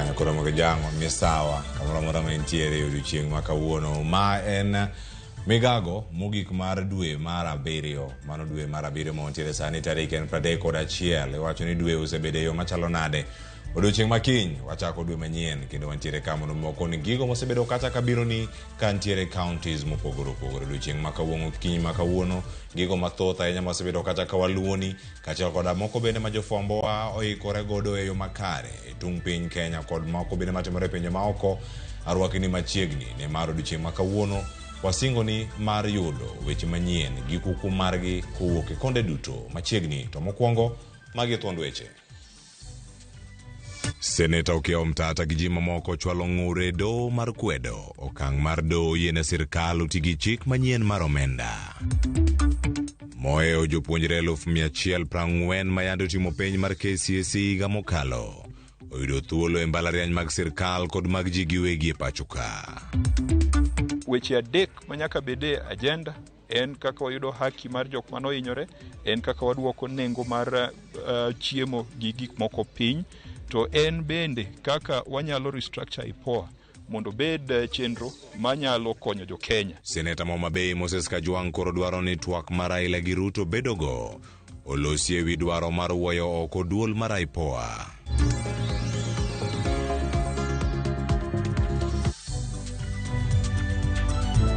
Kanya kora magajango misawa kamora mentiere odiochieng' ma kawuono ma en Migago mogik mar dwe mar abiriyo. Mano dwe mar abiriyo montiere sani tarik en 31. Iwacho ni dwe osebedo yo machalo nade. Odiochieng' makiny wachako dwe manyien kendo wantiere kamono moko ni gigo mosebedo kata kabiro ni kantiere counties mopogore opogore. Odiochieng' ma kawuono kiny ma kawuono gigo mathoth ahinya mosebedo kata kawaluoni kaachiel koda moko bende ma jofwambo wa oikore godo e yo makare e tung piny Kenya kod moko bende matimore e pinje maoko. Arwakni machiegni ne mar odiochieng' ma kawuono wasingo ni mar yudo weche manyien gi kuku margi kowuok e konde duto machiegni. To mokwongo magi thuond weche. Seneta Okiya Mtata gi ji mamoko chwalo ng'ure doho mar kwedo okang' mar doho yiene sirkal oti gi chik manyien mar omenda. Mohewo jopuonjre 140 ma yande timo penj mar KCSE higa mokalo oyudo thuolo e mbalariany mag sirkal kod mag ji giwegi e pacho ka. Weche adek manyaka bede agenda en kaka wayudo haki mar jok manohinyore, en kaka waduoko nengo mar chiemo gi gik moko piny, to en bende kaka wanyalo restructure IPOA mondo bed chenro manyalo konyo jo Kenya. Seneta Homa Bay Moses Kajwang' koro dwaro ni twak mar Raila gi Ruto bedogo olosi ewi dwaro mar wuoyo oko duol mar IPOA.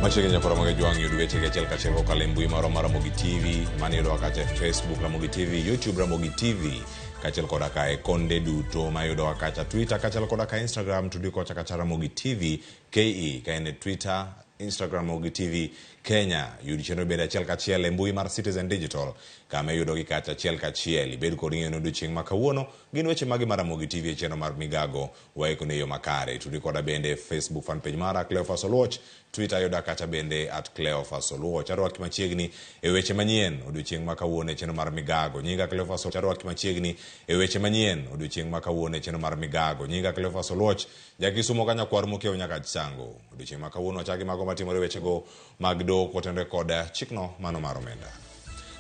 Machiegni nyakora Kajwang' yudo weche achiel kachiel kokalo e mbui mar Ramogi TV, maniyudo kata e Facebook Ramogi TV, YouTube Ramogi TV, kaachiel koda ka e konde duto mayudo kata Twitter, kaachiel koda ka Instagram tudi kocha kata Ramogi TV KE, ka en Twitter, Instagram Ramogi TV Kenya. Yudi chenro beda achiel kachiel e mbui mar Citizen Digital kama yudo gi kata achiel kachiel. Ibed kod ng'eyo odiochieng' ma kawuono gin weche magi mar Ramogi TV e chenro mar Migago waiko ne yo makare. Tudi koda bende Facebook fan page mara Cleophas Oluoch, Twitter yuda kata bende @Cleophas Oluoch. Arwaki machiegni e weche manyien odiochieng' ma kawuono e chenro mar Migago. Nyinga Cleophas Oluoch. Arwaki machiegni e weche manyien odiochieng' ma kawuono e chenro mar Migago. Nyinga Cleophas Oluoch. Jakisumo kanya kwar mokiew nyaka chango. Odiochieng' ma kawuono wachagi mago matimore wechego mag doho kotendre kod chikno mano mar omenda.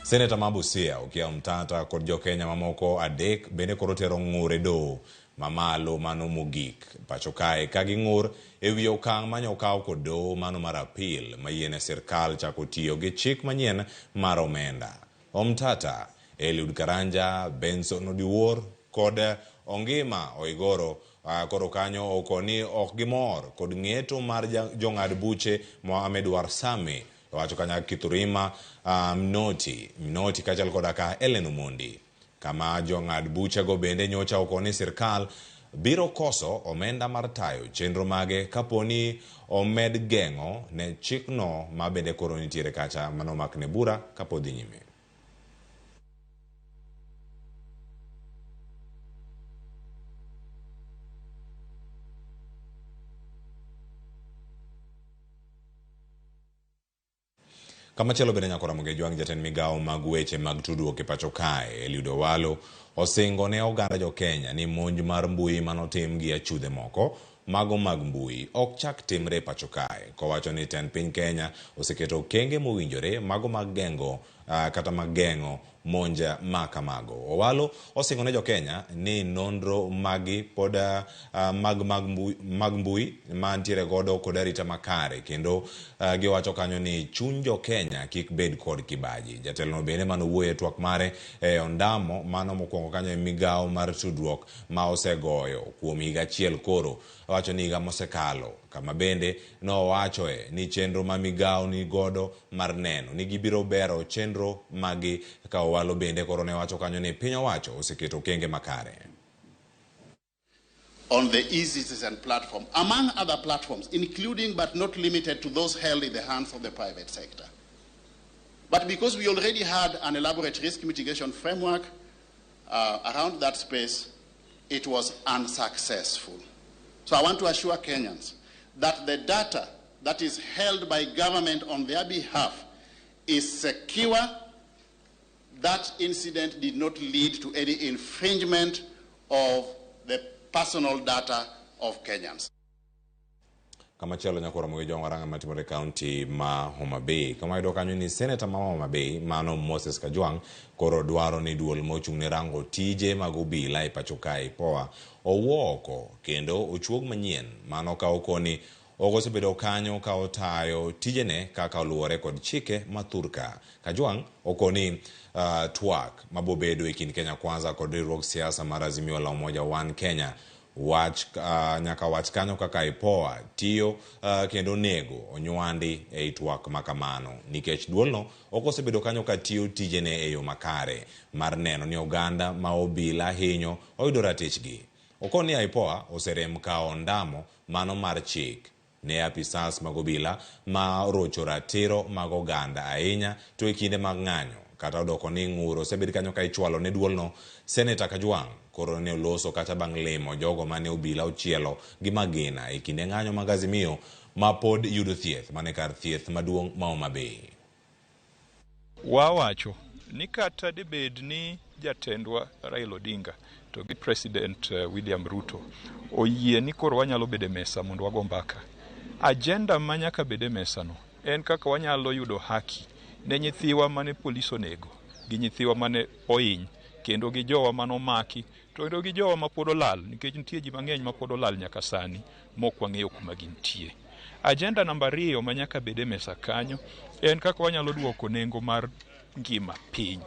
Seneta ma Busia Okiya Mtata kod jo Kenya mamoko adek bende koro tero ng'ure doho mamalo mano mogik pacho kae ka ging'ur ewi okang' manyo kaw kod doho mano mar apil mayiene sirkal chako tiyo gi chik manyien mar omenda. Mtata, Eliud Karanja, Benson Odiwuor kod Ongima Oigoro koro kanyo okoni ok gimor kod ng'eto mar jong'ad buche Mohamed Warsame wacho kanya Kithurima Mnoti kachal koda ka Ellen Omondi. Kama jong'ad buche go bende nyocha okoni sirkal biro koso omenda mar tayo chenro mage kaponi omed geng'o ne chikno ma bende koro nitiere kacha mano makne bura kapodhi nyime. Kama chelo bende nyakora Kajwang' jatend migao mag weche mag tudruok e pacho kae Eliud Owalo osingo ne oganda jo Kenya ni monj mar mbui manotim gi achudhe moko mago mag mbui ok chak timre pacho kae, kowacho ni ten piny Kenya oseketo kenge mowinjore mago mag gengo kata mag geng'o monja makamago. Owalo osingo ne jo Kenya ni nonro magi poda mag mbui mantiere godo kod arita makare kendo giwacho kanyo ni chuny jo Kenya kik bed kod kibaji. Jatelo no bende mano wuoye twak mare ondamo mano mokwongo kanyo e migao mar tudruok ma osegoyo kuom higa achiel koro. Wacho ni higa mosekalo kama bende no wacho ni chenro ma migao ni godo mar neno ni gibiro bero chenro magi ka Owalo bende koro ne wacho kanyo ni piny owacho oseketo kenge makare. On the e-citizen platform, among other platforms, including but not limited to those held in the hands of the private sector. But because we already had an elaborate risk mitigation framework around that space, it was unsuccessful. So I want to assure Kenyans that the data that is held by government on their behalf is secure. That incident did not lead to any infringement of the personal data of Kenyans. Kama chelo nyakora mwejo waranga matimore county ma Homa Bay. Kama ido kanyo ni senator ma Homa Bay mano Moses Kajwang koro dwaro ni duol mochung ne rango tije mag obila e pacho kae poa owoko kendo ochuog manyien mano ka okoni ogosebedo kanyo ka otayo tijene kaka oluwore kod chike mathurka. Kajwang okoni twak mabobedo e kind Kenya Kwanza kod riwruok siasa mar Azimio la Umoja One Kenya nyaka wach kanyo kaka ipoa tiyo kendo nego onywandi e twak makamano nikech duolno okosebedo kanyo ka tiyo tijene e yo makare mar neno ni oganda ma obila hinyo oyudo ratichgi. Okoni ipoa oserem kao ndamo mano mar chik ne apisas mag obila ma rocho ratiro mag oganda ahinya to e kinde mag ng'anyo kata odoko ni ng'uro osebed kanyo ka ichwalo ne duolno. Senator Kajwang koro ne oloso kata bang' limo jogo mane obila ochielo gi magina e kinde ng'anyo mag Azimio ma pod yudo thieth mane kar thieth maduong' ma Homa Bay. Wawacho ni kata debed ni jatendwa Raila Odinga to gi President William Ruto oyie ni koro wanyalo bede mesa mondo wago mbaka. Agenda manyaka bede mesa no en kaka wanyalo yudo haki ne nyithiwa mane polis onego gi nyithiwa mane ohiny kendo gi jowa mano maki to gi jowa ma pod olal nikech nitie ji mang'eny ma pod olal nyaka sani mok wang'eyo kuma gintie. Agenda namba 2 manyaka bede mesa kanyo en kaka wanyalo duoko nengo mar ngima piny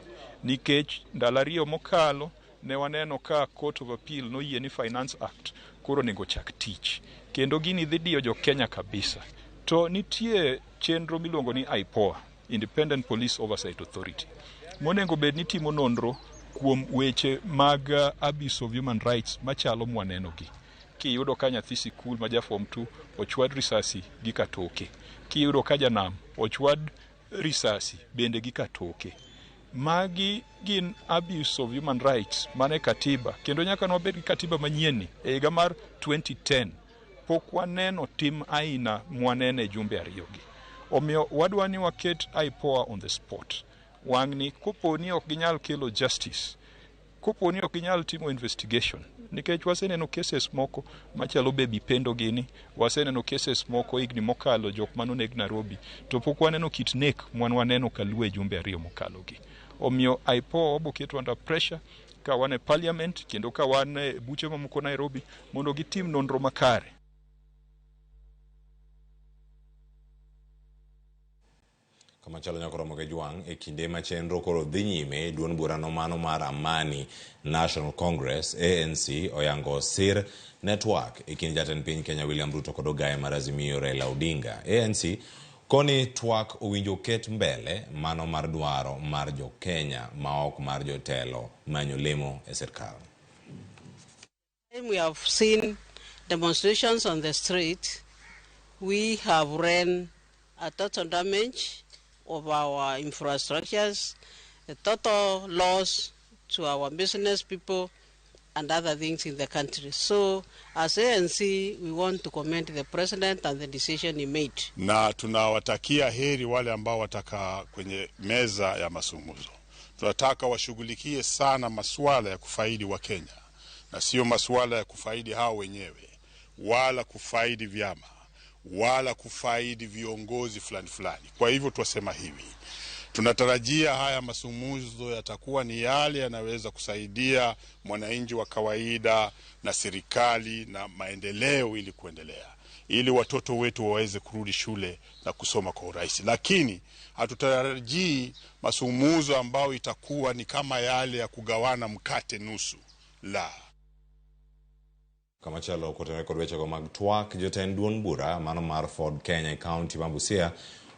nikech ndalo 2 mokalo ne waneno ka Court of Appeal noyie ni Finance Act koro nego chak tich kendo gini dhi diyo jo Kenya kabisa. To nitie chenro miluongo ni IPOA, Independent Police Oversight Authority, monengo bed ni timo nonro kuom weche mag abuse of human rights machalo mwanenogi. Kiyudo ka nyathi sikul ma ja form 2 ochwad risasi gi katoke, kiyudo ka janam ochwad risasi bende gi katoke. Magi gin abuse of human rights mane katiba kendo nyaka nobed gi katiba manyien e higa mar 2010 pok waneno tim aina mwanene jumbe 2 gi. Omiyo wadwa ni waket IPOA on the spot. Wang'ni koponi ok ginyal kelo justice, koponi ok ginyal timo investigation nikech waseneno cases moko machalo baby pendo gini, waseneno cases moko higni mokalo jok manoneg Nairobi to pok waneno kit nek waneno kalue jumbe 2 mokalo gi. Omiyo IPOA oboketo under pressure ka wane parliament kendo ka wane buche mamoko Nairobi mondo gitim nonro makare. Kama chalo nyakora Ramogi Juang e kinde ma chenro koro dhi nyime duond bura no mano mar Amani National Congress ANC oyango sir network e kind jatend piny Kenya William Ruto kod ogaye mar Azimio Raila Odinga. ANC koni twak owinjo ket mbele mano mar dwaro mar jo Kenya ma ok mar jotelo manyo lemo e sirkal. We have seen demonstrations on the street. We have ran a total damage of our infrastructures, a total loss to our business people and other things in the country. So as ANC, we want to commend the president and the decision he made. Na tunawatakia heri wale ambao wataka kwenye meza ya mazungumzo. Tunataka washughulikie sana masuala ya kufaidi wa Kenya na sio masuala ya kufaidi hao wenyewe wala kufaidi vyama wala kufaidi viongozi fulani. Kwa hivyo tuwasema hivi, tunatarajia haya mazungumzo yatakuwa ni yale yanaweza kusaidia mwananchi wa kawaida na serikali na maendeleo ili kuendelea, ili watoto wetu waweze kurudi shule na kusoma kwa urahisi. Lakini hatutarajii mazungumzo ambao itakuwa ni kama yale ya kugawana mkate nusu la. Kama chalo kotene kod weche go mag twak jotend duond bura mano mar Ford Kenya County ma Busia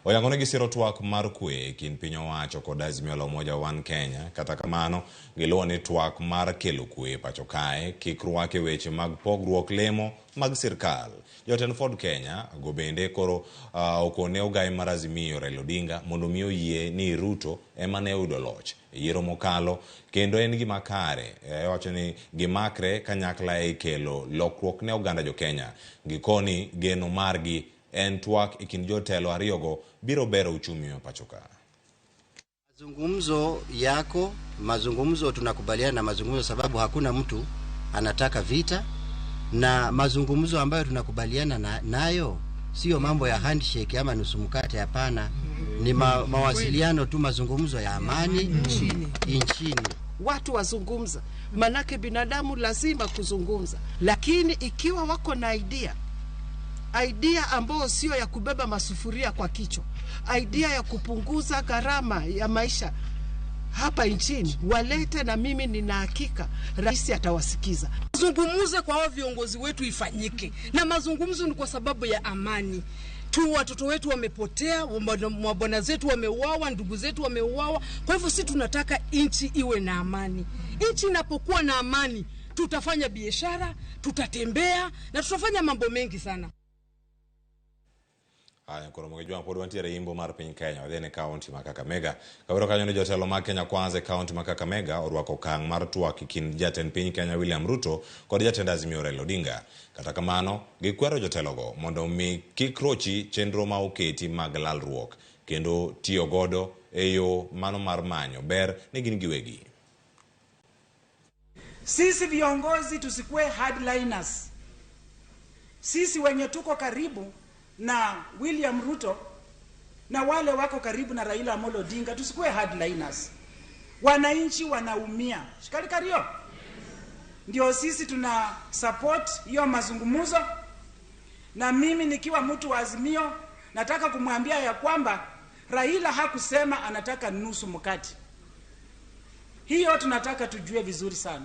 oyangone gi siro twak mar kwe kin piny owacho kod Azimio la Umoja One Kenya. Kata kamano giluwo ni twak mar kelo kwe pacho kae kik rwake weche mag pogruok lemo mag sirkal. Jotend Ford Kenya go bende koro okone ogaye mar Azimio Raila Odinga mondo miyo yie ni Ruto ema ne oyudo loch yiero mokalo kendo en gima kare wacho ni gimakre kanyakla e kelo lokruok ne oganda jo Kenya. Gikoni geno margi en twak ikin jotelo ariyogo biro bero uchumi wa pachoka. Mazungumzo yako, mazungumzo tunakubaliana na mazungumzo sababu hakuna mtu anataka vita, na mazungumzo ambayo tunakubaliana nayo sio mambo ya handshake ama nusu mkate, hapana. Ni mawasiliano tu, mazungumzo ya amani nchini. Watu wazungumza, manake binadamu lazima kuzungumza, lakini ikiwa wako na idea ambayo sio ya kubeba masufuria kwa kichwa, idea ya kupunguza gharama ya maisha hapa nchini, walete, na mimi nina hakika rais atawasikiza. Mazungumzo kwa hao viongozi wetu ifanyike, na mazungumzo ni kwa sababu ya amani tu. Watoto wetu wamepotea, mabwana zetu wameuawa, ndugu zetu wameuawa. Kwa hivyo sisi tunataka nchi iwe na amani. Nchi inapokuwa na amani, tutafanya biashara, tutatembea na tutafanya mambo mengi sana. Aya koro mo jwa pod wantiere imbo mar piny Kenya wadhene county ma Kakamega. Kawero kanyo ni jotelo ma Kenya Kwanza county ma Kakamega orwako kang mar twak kind jatend piny Kenya William Ruto kod jatend Azimio Raila Odinga. Kata kamano gikwero jotelogo mondo mi kik rochi chenro ma oketi mag lalruok kendo tiyo godo e yo mano mar manyo ber ni gin giwegi. Sisi viongozi tusikue hardliners. Sisi wenye tuko karibu na William Ruto na wale wako karibu na Raila Amolo Odinga tusikue hardliners. Wananchi wanaumia. Shikali kario. Ndio sisi tuna support hiyo mazungumzo, na mimi nikiwa mtu wa Azimio nataka kumwambia ya kwamba Raila hakusema anataka nusu mkate. Hiyo tunataka tujue vizuri sana.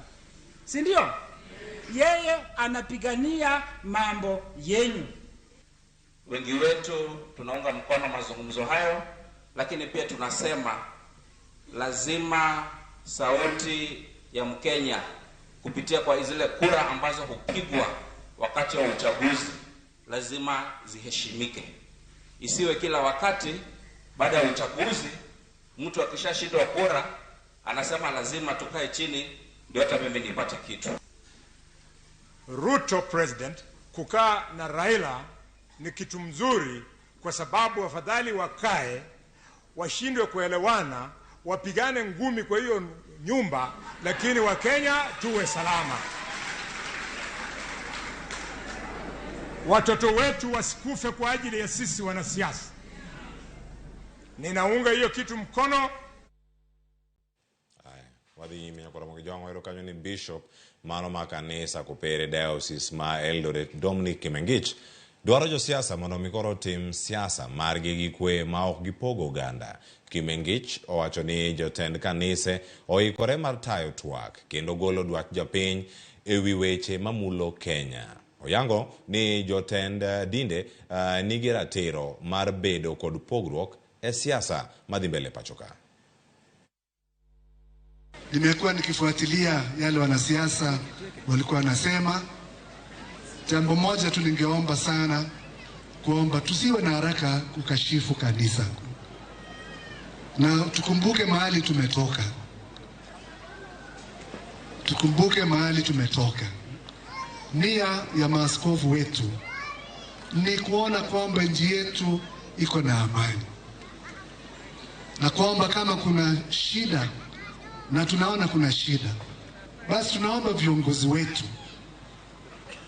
Si ndio? Yeye anapigania mambo yenu. Wengi wetu tunaunga mkono mazungumzo hayo, lakini pia tunasema lazima sauti ya Mkenya kupitia kwa zile kura ambazo hupigwa wakati wa uchaguzi lazima ziheshimike. Isiwe kila wakati baada ya uchaguzi mtu akishashindwa kura anasema lazima tukae chini ndio hata mimi nipate kitu. Ruto president kukaa na Raila ni kitu mzuri, kwa sababu afadhali wakae washindwe kuelewana, wapigane ngumi kwa hiyo nyumba, lakini Wakenya tuwe salama. Watoto wetu wasikufe kwa ajili ya sisi wanasiasa. Ninaunga hiyo kitu mkono. Wadhi imi kwa Ramogi Jongo hilo kanyo ni Bishop mano makanisa kupere diocese ma Eldoret Dominic Kimengich. Dwaro jo siasa mondo mikoro tim siasa margi gikwe ma ok gipogo ganda. Kimengich owacho ni jotend kanise oikore mar tayo twak kendo golo dwach jopiny ewi weche mamulo Kenya. Oyango ni jotend dinde nigi ratiro mar bedo kod pogruok e siasa madhi mbele pachoka. Nimekuwa nikifuatilia yale wanasiasa walikuwa wanasema. Jambo moja tu ningeomba sana, kuomba tusiwe na haraka kukashifu kanisa. Na tukumbuke mahali tumetoka. Tukumbuke mahali tumetoka. Nia ya maaskofu wetu ni kuona kwamba nchi yetu iko na amani. Na kwamba kama kuna shida, na tunaona kuna shida, basi tunaomba viongozi wetu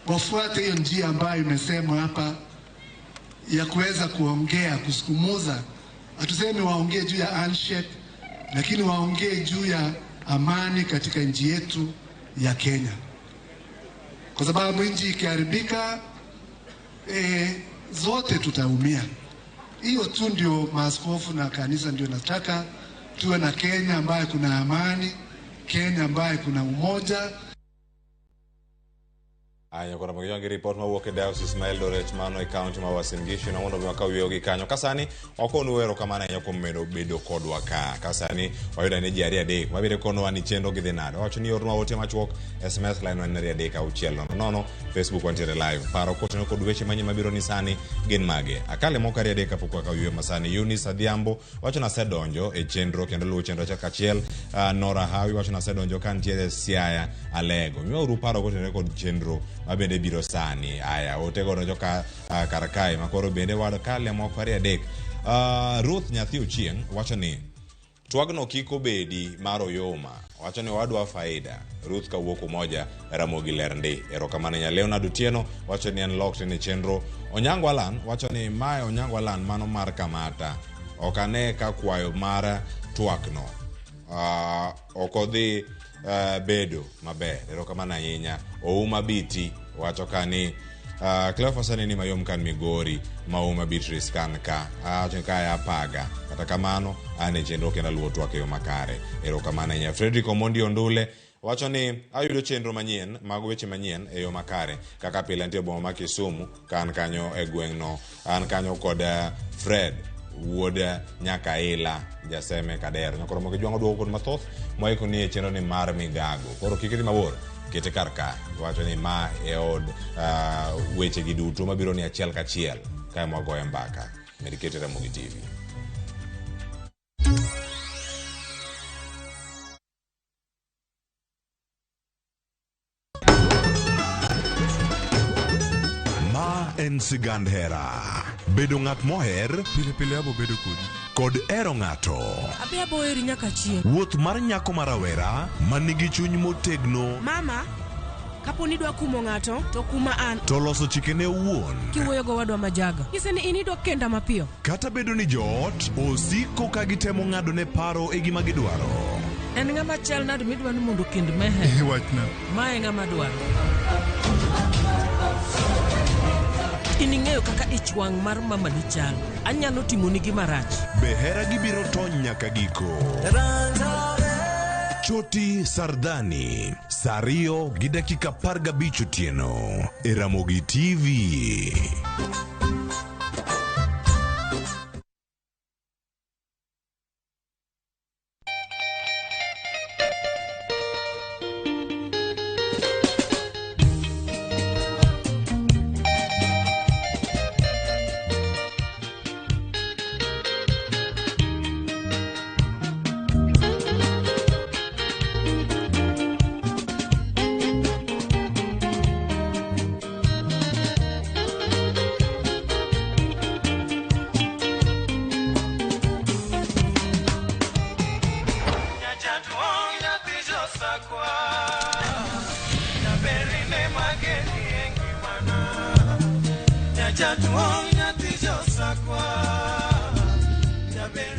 wafuate hiyo njia ambayo imesemwa hapa ya kuweza kuongea, kusukumuza. Hatusemi waongee juu ya handshake, lakini waongee juu ya amani katika nchi yetu ya Kenya. Kwa sababu nchi ikiharibika, zote tutaumia. Hiyo tu ndio maaskofu na kanisa ndio nataka tuwe na Kenya ambayo kuna amani, Kenya ambayo kuna umoja. Aya kwa Ramogi Jongo report mawuok diocese ma Eldoret mano e county ma Uasin Gishu na mondo mwaka wiyogi kanyo. Kasani wakonu wero kamana nyako medo bedo kodwa ka. Kasani wayuda ne jari adek mabire kono wani chendo gidhi nado. Wacho ni orma wote machuok SMS line wanari adek auchiel nono. Facebook wantiere live. Paro kote kod weche manyien mabiro ni sani gin mage. Akale mokari adek kapok waka wiyo masani. Eunice Adhiambo wacho na sedonjo e chenro kendo luwo chenro cha kachiel. Nora Hawi wacho na sedonjo kantiere Siaya Alego. Miwa uru paro kote kod chenro mabende biro sani. Aya otego no joka Karakai makoro bende wado kale mokari adek. Ruth Nyathi Ochieng wacho ni twagno kiko bedi maro yoma wacho ni wadwa faida. Ruth kawuok umoja Ramogi Lerndi. Erokamano nya Leonard Otieno wacho ni en locked ni chenro. Onyango Alan wacho ni mae Onyango Alan mano mar Kamata. Okane ka kwayo mar twakno okodhi bedo maber. Erokamano ahinya. Ouma Biti wacho kani Cleophas ni mayom kan Migori Mauma Beatrice kan ka ka ya paga kata kamano ane chenro kenda luwo twak yo makare. Erokamano nya Frederick Omondi Ondule wacho ni ayudo chenro manyien mag weche manyien e yo makare kaka pile nitie boma ma Kisumu kan kanyo e gweng'no an kanyo kod Fred wuod Nyakaila Jaseme Kadero nyakoro mo gijuango duogo kod mathoth moiko ni e chenro ni mar Migago. Koro kikiti mabor kete karka wacho ni ma e od weche gi duto mabiro ni achiel kachiel kae mwagoye mbaka medikete Ramogi TV. Ma en sigand hera. Bedo ng'at moher pile pile abo bedo kod ero ng'ato. Abe abo eri nyaka chieng'. Wuoth mar nyako marawera manigi chuny motegno. Mama, kapo ni dwa kumo ng'ato to kuma an. To loso chikene owuon. Kiwuoyo go wadwa majaga. Nyise ni inidwa kenda mapiyo. Kata bedo ni joot osiko ka gitemo ng'ado ne paro e gima gidwaro. En ng'ama chal nade midwa ni mondo kend mehe. Wachna. Mae ng'ama dwaro. Ining'eyo kaka ich wang' mar mama ni chal. Anyalo timoni gima rach. Be hera gibiro tony nyaka giko. Choti Sardani Sario gi dakika 15 otieno e Ramogi TV.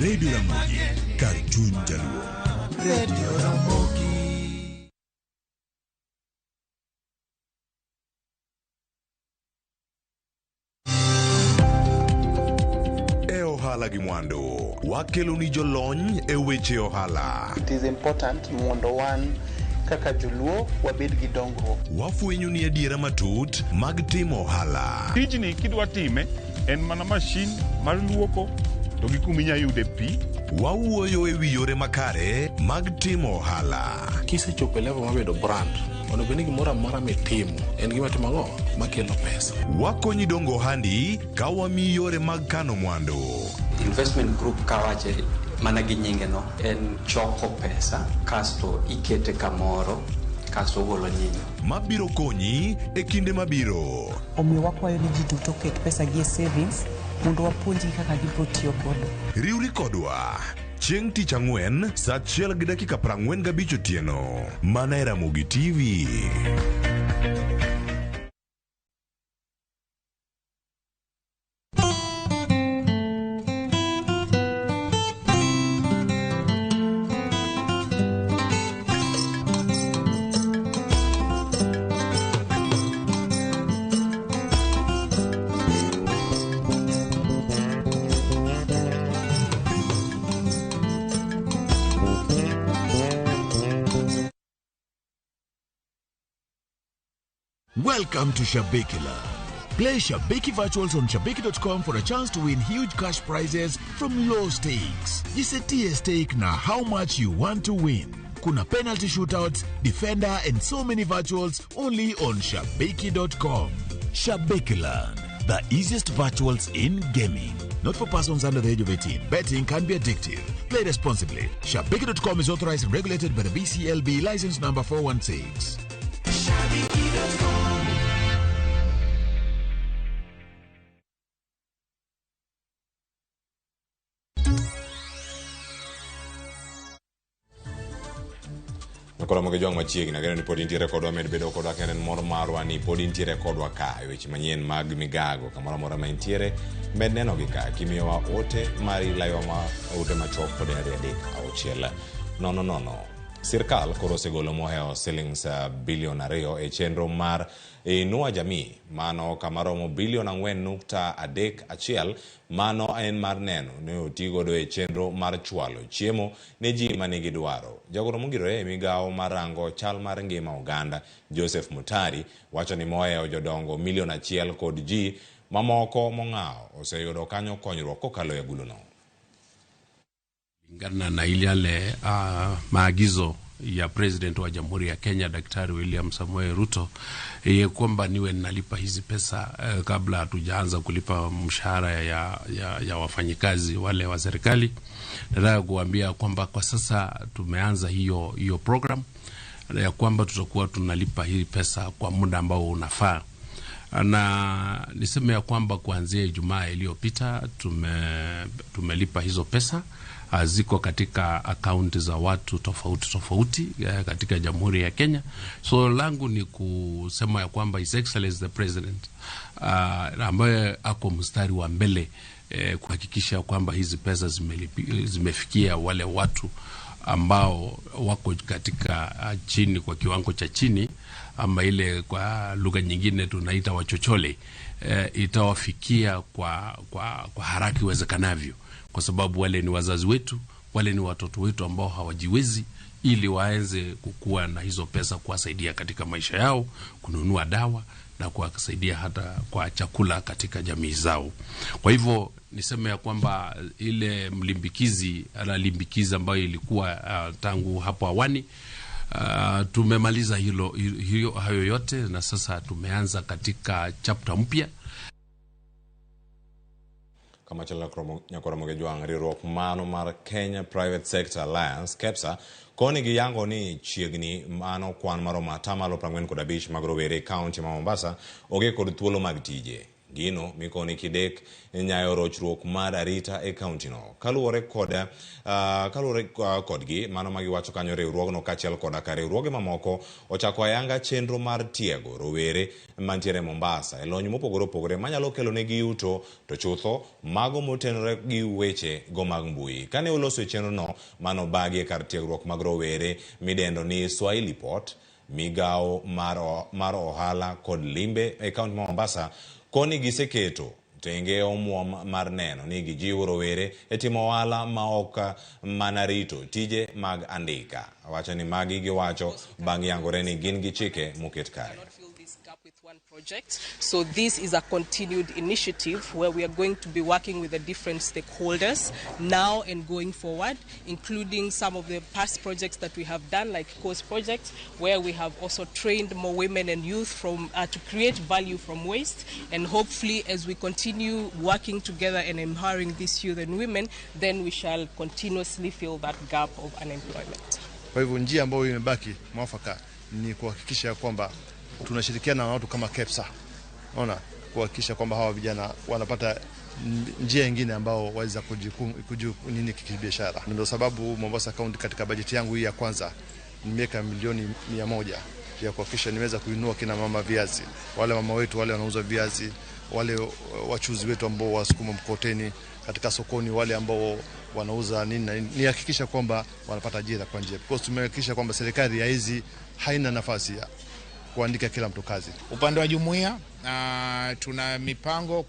Radio Ramogi, Cartoon Jaluo. Radio Ramogi. E ohala gi mwando, wakelo ni jolony e weche ohala. It is important mondo wan kaka joluo wabed gi dongruok. Wafwenyo ni adiera matut mag timo ohala. Tijni kidwa time en mana mashin mar luoko to gi kuminya yude pi. Wawuoyo e wi yore makare mag timo ohala. Kisechopo e level mabedo brand, ono beni gimoro amora mitimo en gima timo makelo pesa. Wakonyi dongo handi ka wami yore mag kano mwandu. Investment group kawache mana gi nyinge no en choko pesa kasto ikete kamoro kasto golo nyinyo mabiro konyi e kinde mabiro. Omiyo wakwayo ni ji duto ket pesa gi e savings mondo wapuonji kaka gibiro tiyo kodo. Riwri kodwa chieng' tich ang'wen saa 1:45 otieno mana e Ramogi TV. Welcome to Shabikila. Play Shabiki Virtuals on Shabiki.com for a chance to win huge cash prizes from low stakes. Jisetie stake na how much you want to win. Kuna penalty shootouts, defender and so many virtuals only on Shabiki.com. Shabikila, the easiest virtuals in gaming. Not for persons under the age of 18. Betting can be addictive. Play responsibly. Shabiki.com is authorized and regulated by the BCLB license number 416. Ramogi jwang machiegni ageno ni pod intiere kodwa med bedo kodwa kenden moro marwa ni pod intiere kodwa ka weche manyien mag Migago kamoro amora ma intiere med neno gi ka kimiyowa ote mari layo ma ote machok kod 3 6 Sirkal koro osegolo moheo shillings bilion 2 e chenro mar inua jamii mano kamaromo bilion 4.31 mano en mar neno ne otigodo e chenro mar chwalo chiemo ne ji manigi dwaro. Jagoro mogirore e migawo marango chal mar ngima oganda Joseph Mutari wacho ni moheo jodongo milion 1 kod ji mamoko mong'ao oseyudo kanyo konyruok kokalo e aguluno. Kulingana na ile maagizo ya President wa Jamhuri ya Kenya Daktari William Samoei Ruto kwamba niwe nalipa hizi pesa kabla hatujaanza kulipa mshahara ya wafanyikazi wale wa serikali. Nataka kuambia kwamba kwa sasa tumeanza hiyo program ya kwamba tutakuwa tunalipa hii pesa kwa muda ambao unafaa. Na niseme ya kwamba kuanzia Ijumaa iliyopita tumelipa hizo pesa. Ziko katika akaunti za watu tofauti katika Jamhuri ya Kenya. So langu ni kusema ya kwamba His Excellency the President ambaye ako mstari wa mbele kuhakikisha kwamba hizi pesa zimefikia wale watu ambao wako katika chini, kwa kiwango cha chini, ama ile kwa lugha nyingine tunaita wachochole, itawafikia kwa haraka iwezekanavyo, kwa sababu wale ni wazazi wetu, wale ni watoto wetu ambao hawajiwezi, ili waanze kukua na hizo pesa kuwasaidia katika maisha yao, kununua dawa na kuwasaidia hata kwa chakula katika jamii zao. Kwa hivyo niseme ya kwamba ile mlimbikizi ambayo ilikuwa tangu hapo awali, tumemaliza hayo yote, na sasa tumeanza katika chapter mpya. Kama chala Ramogi jwang riwruok mano mar Kenya Private Sector Alliance KEPSA koni gi yango ni chiegni mano kwan maromo 45% mag rowere kaunti ma Mombasa oge kod thuolo mag tije. Gino mikoni kidek nyayo rochruok mar arita e kaunti no. Kaluwore kodgi mano magiwacho kanyo riwruogno kachiel koda ka riwruoge mamoko ochako ayanga chenro mar tiego rowere mantiere Mombasa e lony mopogore opogore manyalo kelo negi yuto to chutho mago motenore gi weche go mag mbui. Kane uloso chenro no mano bagi kar tiegruok mag rowere midendo ni Swahili Port, migawo mar ohala kod limbe e kaunti ma Mombasa koni giseketo tenge omuom mar neno ni gijiwo rowere e timo ohala maok mana rito tije mag andika. Wacho ni magi giwacho bang' yangore ni gin gi chike moket kare. So this is a continued initiative where we are going to be working with the different stakeholders now and going forward, including some of the past projects that we have done, like Coast Project, where we have also trained more women and youth from to create value from waste. And hopefully, as we continue working together and empowering these youth and women, then we shall continuously fill that gap of unemployment. Kwa hivyo njia ambayo imebaki mwafaka ni kuhakikisha kwamba tunashirikiana na watu kama KEPSA. Unaona, kuhakikisha kwamba hawa vijana wanapata njia nyingine ambao waweza kibiashara. Ndio sababu Mombasa County katika bajeti yangu hii ya kwanza nimeweka milioni 100 ya kuhakikisha niweza kuinua kina mama viazi. Wale mama wetu wale wanauza viazi, wale wachuzi wetu ambao wasukuma mkoteni katika sokoni, wale ambao wanauza ni hakikisha kwamba wanapata ajira kwa njia. Because tumehakikisha kwamba serikali ya hizi haina nafasi ya kuandika kila mtu kazi. Upande wa jumuiya tuna mipango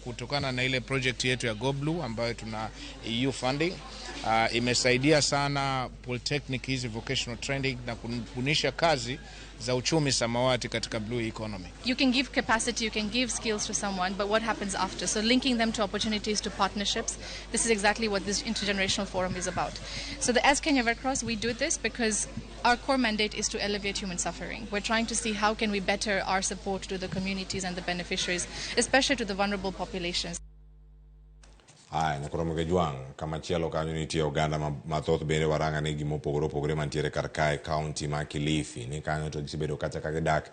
kutokana na ile project yetu ya GoBlue ambayo tuna EU funding. Imesaidia sana polytechnic hizi vocational training na kunisha kazi za uchumi samawati katika blue economy. You can give capacity, you can give skills to someone, but what happens after? So linking them to opportunities, to partnerships, this is exactly what this intergenerational forum is about. So as Kenya Red Cross, we do this because our core mandate is to elevate human suffering. We're trying to see how can we better our support to the communities and the beneficiaries, especially to the vulnerable populations. Ramogi jwang kama chielo kanyo nitie oganda mathoth bende waranga ni gimopogore opogore mantiere kar kae kaunti ma Kilifi ni kanyo to gisebedo kata ka gidak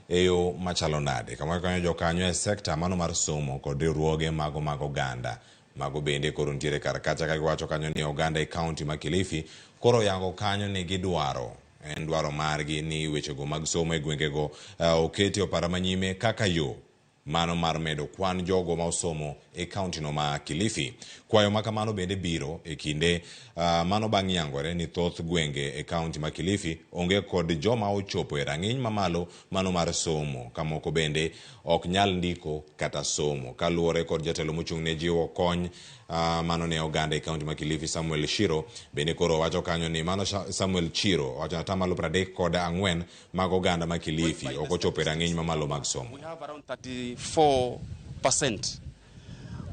eyo machalo nade. Kama kanyo jokanyo e sekta mano mar somo kod riwruoge mago mag oganda mago bende koro ntiere kar kacha ka giwacho kanyo ni oganda e kaunti ma Kilifi koro yango kanyo ni gidwaro en dwaro margi ni wechego mag somo e gwengego oketi opara manyime kaka yo mano mar medo kwan jogo ma osomo e kaunti no ma Kilifi. Kwayo makamano bende biro e kinde mano bang' yangore ni thoth gwenge e kaunti ma Kilifi onge kod joma ochopo e rang'iny mamalo mano mar somo, kamoko bende ok nyal ndiko kata somo. Kaluwore kod jatelo mochung' ne jiwo kony mano ne oganda e kaunti ma Kilifi, Samuel Shiro, bende koro wacho kanyo ni mano Samuel Chiro wacho na tamalo 34 mag oganda ma Kilifi ok ochopo e rang'iny mamalo mag somo. We have around 34%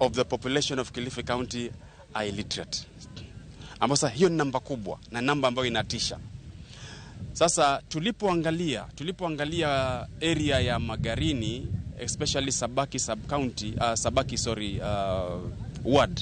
of the population of Kilifi County are illiterate. Ambapo hiyo ni namba kubwa na namba ambayo inatisha. Sasa tulipoangalia area ya Magarini, especially Sabaki sub-county, ward,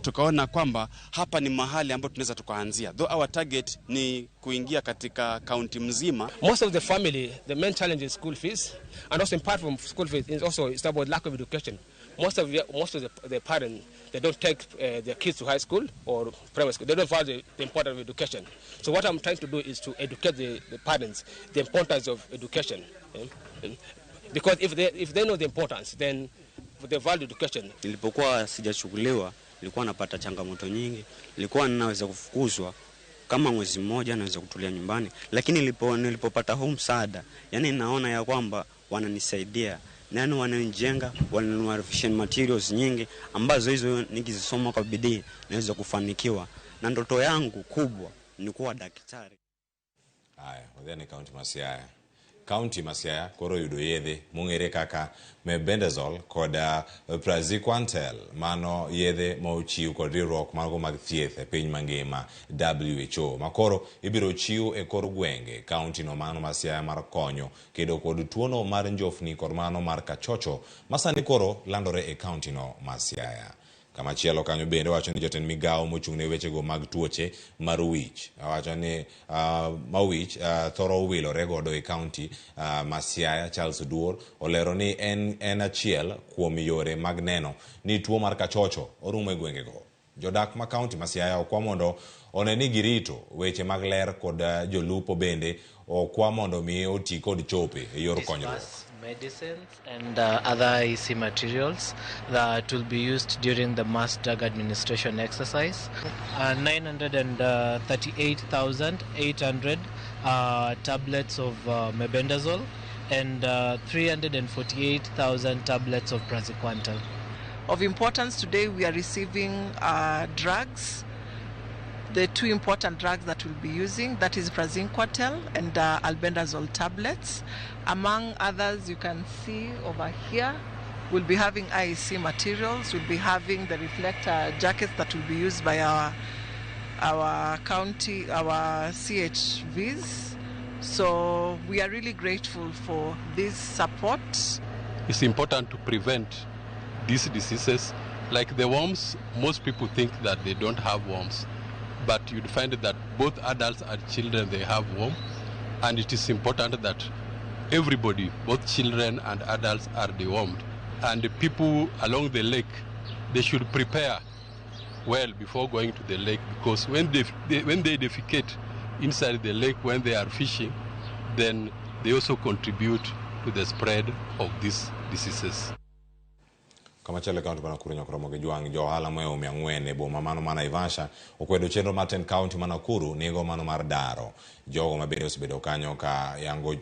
tukaona kwamba hapa ni mahali ambapo tunaweza tukaanzia. Though our target ni kuingia katika county mzima. Most of the family, the main challenge is school fees, and also apart from school fees, it's about lack of education. Most of the parents, they don't take their kids to high school or primary school. They don't value the importance of education. So what I'm trying to do is to educate the parents the importance of education, because if they know the importance, then they value education. Nilipokuwa sijachukuliwa, nilikuwa napata changamoto nyingi, nilikuwa ninaweza kufukuzwa kama mwezi mmoja, naweza kutulia nyumbani, lakini nilipopata huu msaada, yani naona ya kwamba wananisaidia, nani wananijenga, wananunua revision materials nyingi ambazo hizo nikizisoma kwa bidii naweza kufanikiwa, na ndoto yangu kubwa ni kuwa daktari. Haya, wadhani County Masiaya koro yudo yedhe mong'ere kaka mebendazole kod praziquantel, mano yedhe mochiw kod riwruok mago mag thieth e piny mangima WHO, makoro ibiro chiw e kor gwenge county no mano Masiaya mar konyo kedo kod tuono mar njofni kod mano mar kachocho masani koro landore e county no Masiaya. Kamachielo kanyo bende wacho ni jotend Migago mochung' ne wechego mag tuoche mar wich, wacho ni mawich thoro wilore godo e county Masiaya. Charles Duor olero ni en achiel kuom yore mag neno ni tuo mar kachocho orumo e gwengego. Jodak ma county Masiaya okwa mondo oneni girito weche mag ler kod jolupo, bende okwa mondo mi oti kod chope e yor konyruok. Medicines and other IC materials that will be used during the mass drug administration exercise. 938,800 tablets of mebendazole and 348,000 tablets of praziquantel. Of importance today, we are receiving drugs. The two important drugs that we'll be using, that is praziquantel and albendazole tablets. Among others, you can see over here, we'll be having IEC materials. We'll be having the reflector jackets that will be used by our county, our CHVs. So we are really grateful for this support. It's important to prevent these diseases. Like the worms, most people think that they don't have worms, but you'd find that both adults and children, they have worm, and it is important that everybody, both children and adults, are dewormed. And the people along the lake, they should prepare well before going to the lake, because when they defecate inside the lake when they are fishing, then they also contribute to the spread of these diseases. Kamachele county Nakuru nyakoromoge juang jo hala moyo 400 e boma mano mana Ivasha okwedo chenro mar county Nakuru nigo mano mar daro jogo mabende osebedo kanyo ka yango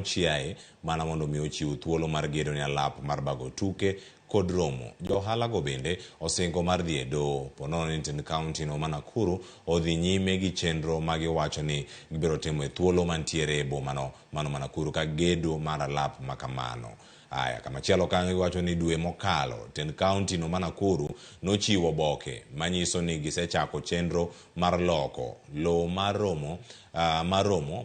chiaye mana mondo mi ochiw thuolo mar gedo ni alap mar bago tuke kod romo. Jo hala go bende osingo mar dhi e doho ponono ni county no Nakuru odhi nyime gi chenro magi wacho ni gibiro timo e thuolo mantiere e boma no mano Nakuru ka gedo mar alap makamano. Aya, kamachielo kanyo wacho ni dwe mokalo county no Nakuru nochiwo boke manyiso ni gisechako chenro mar loko lo maromo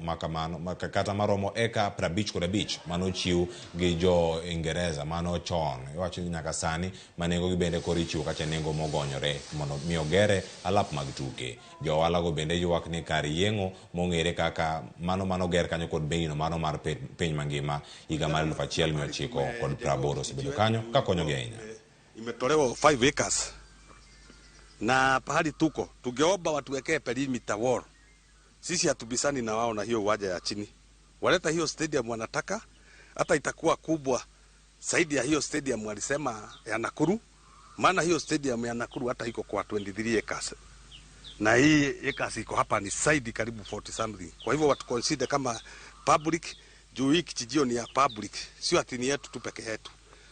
makamano kata maromo eka 55 manochiw gi jo Ingereza mano chon. Wacho ni nyaka sani manengo gibende koro ichiwo kacha nengo mogonyore mondo mi ogere alap mag tuke. Jo wala go bende ywak ni kar yengo mong'ere kaka mano ger kanyo kod beino mano mar piny mangima higa mar 1980 osebedo kanyo ka konyogi ahinya. Imetolewa 5 acres na pahali tuko tungeomba watuwekee perimeter wall Sisi hatubisani na wao na hiyo uwanja ya chini. Waleta hiyo stadium wanataka, hata itakuwa kubwa zaidi ya hiyo stadium walisema ya Nakuru. Maana hiyo stadium ya Nakuru hata iko kwa 23 acres. Na hii acres iko hapa ni side karibu 40 something. Kwa hivyo watu consider kama public, juu hii kijijio ni ya public, sio ati ni yetu tu peke yetu.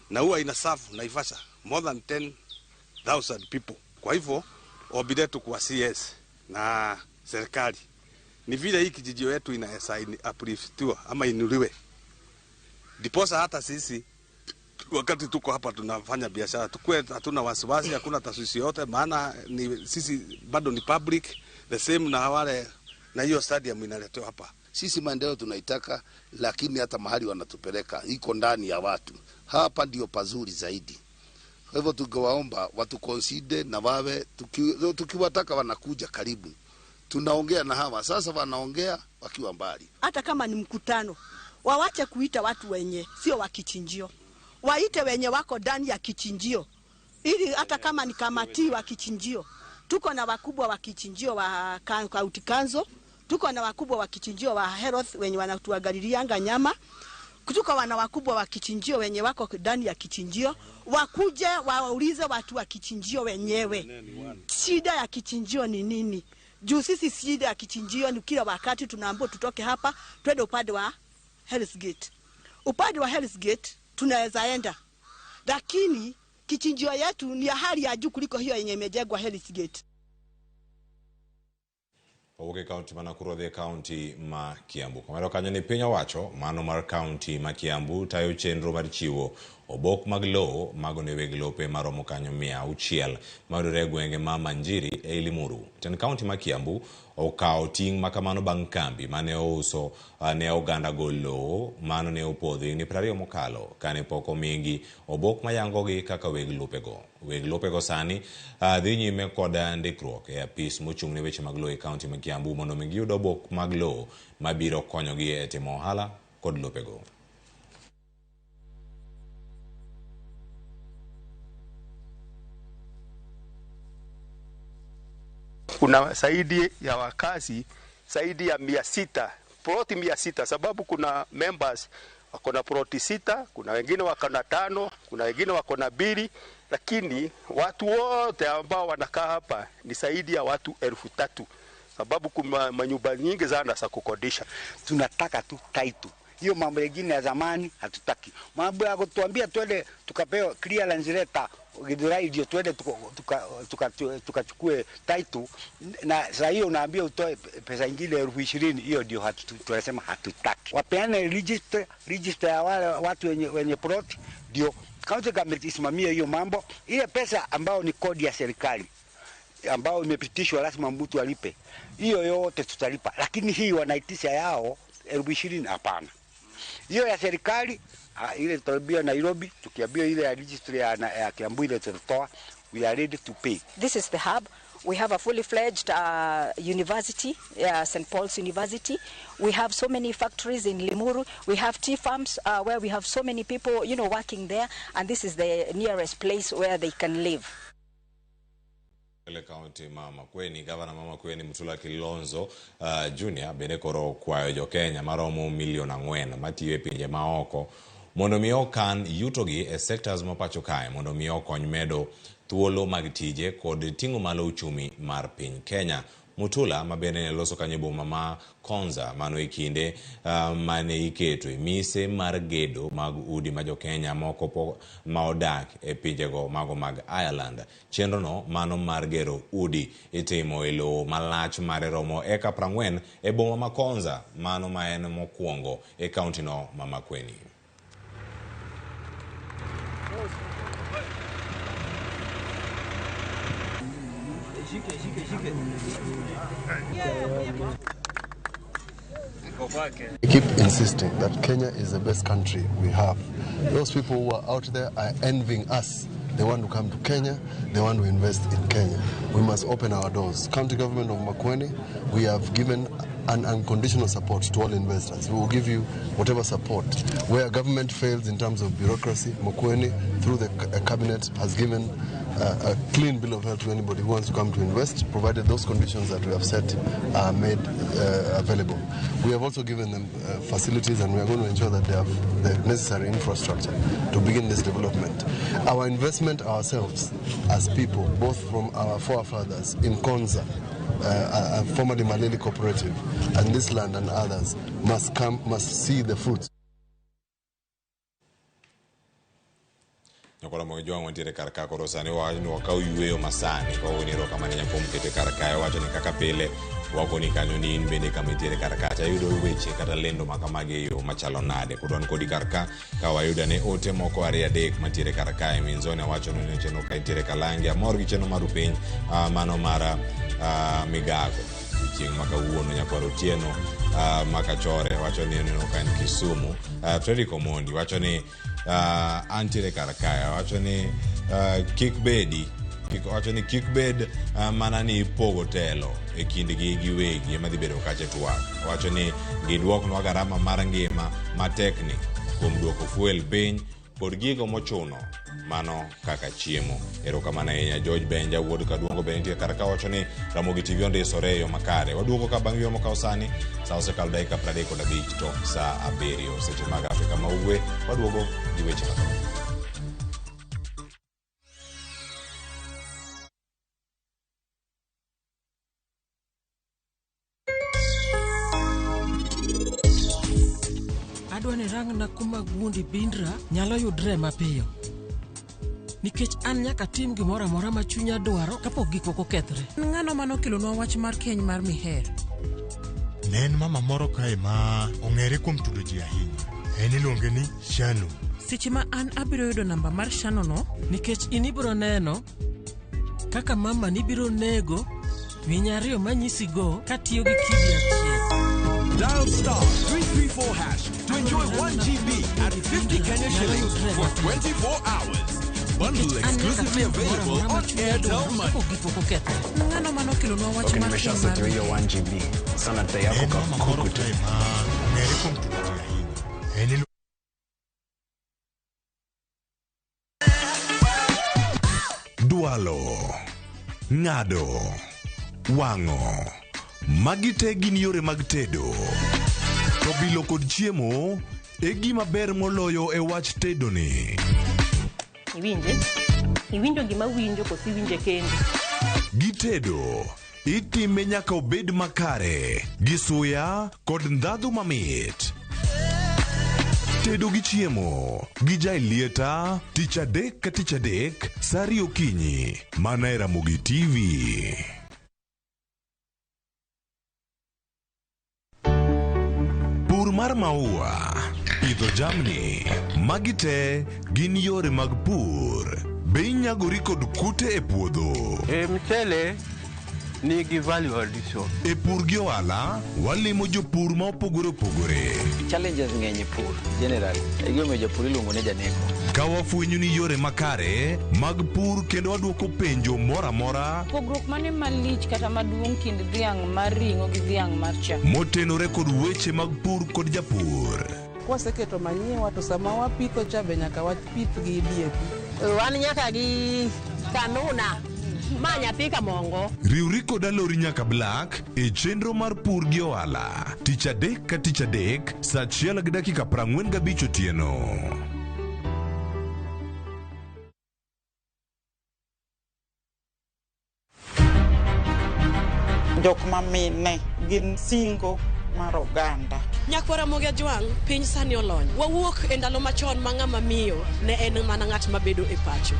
Na huwa ina serve Naivasha more than 10,000 people. Kwa hivyo ombi letu kwa CS na serikali ni vile hii kijijio yetu inaweza upliftiwa ama inuliwe. Diposa hata sisi wakati tuko hapa tunafanya biashara tukue hatuna wasiwasi, hakuna tasuisi yote, maana ni sisi bado ni public the same na wale na hiyo stadium inaletewa hapa. Sisi maendeleo tunaitaka, lakini hata mahali wanatupeleka iko ndani ya watu. Hapa ndio pazuri zaidi. Kwa hivyo tungewaomba watu consider na wawe tukiwataka wanakuja karibu. Tunaongea na hawa sasa, wanaongea wakiwa mbali. Hata kama ni mkutano, wawache kuita watu wenye sio wa kichinjio. Waite wenye wako ndani ya kichinjio. Ili hata kama ni kamati wa kichinjio. Tuko na wakubwa wa kichinjio wa county council, tuko na wakubwa wa kichinjio wa health wenye wanatuangalilianga nyama. Kutuko wana wakubwa wa kichinjio wenye wako ndani ya kichinjio, wakuje waulize watu wa kichinjio wenyewe. Shida ya kichinjio ni nini? Juu sisi shida ya kichinjio ni kila wakati tunaambiwa tutoke hapa twende upande wa Hell's Gate. Upande wa Hell's Gate tunaweza enda. Lakini kichinjio yetu ni ya hali ya juu kuliko hiyo yenye imejengwa Hell's Gate. Oke county mana Nakuru county ma Kiambu. Kamaro kanyo ni piny owacho mano mar county ma Kiambu tayo chenro mar chiwo obok mag lowo mago ne weg lope maromo kanyo 600 mayudore gwenge ma Manjiri e Limuru. Ten county ma Kiambu okao ting makamano bang' kambi mane ouso ne oganda golo mano ne opodhi ni 20 mokalo kane poko mingi obok mayangogi kaka weg lopego. Weg lopego sani dhi nyime kod ndikruok e apis mochung' ne weche mag lowo e county ma Kiambu mondo mingi yud obok mag lowo mabiro konyogi e timo ohala kod lopego. Kuna zaidi ya wakazi zaidi ya 600, ploti 600, sababu kuna members wako na ploti 6, kuna wengine wako na 5, kuna wengine wako na 2, lakini watu wote ambao wanakaa hapa ni zaidi ya watu 3,000, sababu kuna manyumba nyingi sana za kukodisha. Tunataka tu title. Hiyo mambo mengine ya zamani hatutaki. Mambo ya kutuambia twende tukapewa clearance letter Githurai ndio twende tukachukue title, na sasa hiyo unaambia utoe pesa nyingine 20,000, hiyo ndio tunasema hatutaki. Wapeane register ya wale watu wenye plot, ndio county government isimamie hiyo mambo. Ile pesa ambao ni kodi ya serikali ambao imepitishwa lazima mtu alipe, hiyo yote tutalipa, lakini hii wanaitisha yao 20,000 hapana. Hiyo ya serikali ile tutabia Nairobi, tukiambia ile ya registry ya Kiambu ile tutatoa, we are ready to pay. This is the hub. We have a fully fledged university, St. Paul's University. We have so many factories in Limuru. We have tea farms where we have so many people, working there, and this is the nearest place where they can live. Ele county mama kweni gavana mama kweni Mutula Kilonzo Junior bene koro kwayo jo Kenya maromo milion 4 matiyo e pinje maoko mondo miyo kan yutogi e sectors mapacho kae mondo miyo kony medo thuolo mag tije kod ting'o malo uchumi mar piny Kenya. Mutula mabende ne loso kanyo boma ma Konza mano ikinde mane iketo mise mar gedo mag udi ma jo Kenya moko ma odak e pinjego mago mag Ireland. Chenro no mano mar gero udi itimo e lowo malach mare romo eka 40 e boma ma Konza mano ma en mokwongo e county no ma Makueni. We keep insisting that Kenya is the best country we have. Those people who are out there are envying us. They want to come to Kenya, they want to invest in Kenya. We must open our doors. County government of Makueni, we have given and unconditional support to all investors. We will give you whatever support. Where government fails in terms of bureaucracy, Mokweni, through the cabinet, has given a clean bill of health to anybody who wants to come to invest, provided those conditions that we have set are made available. We have also given them facilities, and we are going to ensure that they have the necessary infrastructure to begin this development. Our investment ourselves as people, both from our forefathers in Konza, formerly Maleli Cooperative, and this land and others, must see the fruits. Nyokola mo jwa wontere karaka ko rosane wa ni wakau yueyo masani ko woni ro kama nyako mkete karaka ya wacho ni kakapele wako ni kanyo ni inbende kamitere karaka cha yudo weche kata lendo makamage yo machalo nade kudon kodi karaka ka wayuda ne ote moko area dek matire karaka minzone wacho no cheno kaitere kalangi amorgi cheno marupiny mano mara Migago chieng maka uono nyakwaro tieno makachore wacho ni no kan Kisumu Frederick Omondi wacho ni antire karakaya wacho ni kickbedi wacho ni kickbed manani pogo telo e kindgi giwegi madhi bedo kache twak wacho ni gidwok no garama mar ngima matekni kuom duoko fuel piny pod gigo mochuno mano kaka chiemo. Erokamano ahinya George Benja wuod kaduongo bentie karaka wacho ni Ramogi TV ondisore yo makare. Waduogo ka bang' yo mokao sani sa osekalo dakika 35 tok sa 7 seche mag Afrika ma Ugwe. Waduogo gi weche makama. Adwani rangna kuma gundi bindra nyalo yudre mapiyo. Nikech an nyaka tim gimoro amora ma chunya dwaro kapok gik moko kethre. Ng'ano mano kelonwa wach mar keny mar Miher. Ne en mama moro kae ma ong'ere kuom tudo ji ahinya. En iluonge ni Shano. Seche ma an abiro yudo namba mar Shano no, nikech inibiro neno kaka mama nibiro nego winyariyo manyisigo katiyo gi kidi achiel. Dial *334# to enjoy 1 GB at 50 Kenya shillings for 24 hours. Bundle exclusively available on Airtel Money. Okay, nimeshaseti hiyo 1 GB. Sana data yako kwa kuku tu. Dualo, ng'ado, wang'o. Magi te gin yore mag tedo. To bilo kod chiemo e gima ber moloyo e wach tedo ni. Iwinjo gima winjo kosi winje kende. Gitedo itime nyaka obed makare gi suya kod ndhadhu mamit. Tedo gi chiemo gi jailieta tich adek ka tich adek saa 2 okinyi mana e Ramogi TV. Pur mar maua, pidho jamni, magi te gin yore mag pur. Be inyagori kod kute e puodho. Mchele nigi value addition. E pur gi ohala, walimo jopur ma opogore opogore. Challenges ng'eny e pur generally. E gima jopur iluongo ne janeko. Ka wafwenyo ni yore makare mag pur kendo waduoko penjo mora mora. Pogruok mane malich kata maduong' kind dhiang' mar ring'o gi dhiang' mar chak. Motenore kod weche mag pur kod japur. Kwaseketo manyien to sama wapitho cha be nyaka wapith gi DAP. Wan nyaka gi kanuna. Manya pika mongo. Riuri kod alori nyaka Black e chenro mar pur gi ohala. Tich adek ka tich adek saa 1:45 otieno. Jok mamine gin singo mar oganda. Nyakwara Ramogi Ajwang' piny sani olony. Wawuok e ndalo machon ma ng'ama miyo ne en mana ng'at mabedo e pacho.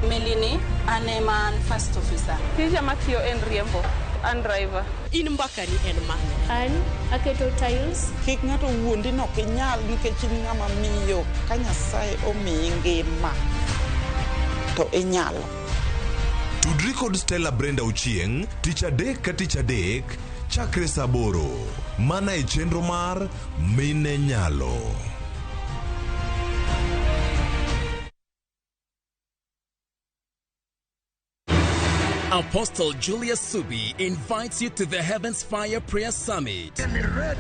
Melini ane man first officer. Tija matiyo en riembo, an driver. In mbakani en mane? An aketo tiles. Kik ng'ato wuondi no kinyal nikech in ng'ama miyo ka Nyasaye omiyi ngima to inyalo. Tudri kod Stella Brenda Ochieng' tich adek ka tich adek chakre saa 8 mana e chenro mar Mine Nyalo. Apostle Julius Subi invites you to the Heavens Fire Prayer Summit. Generate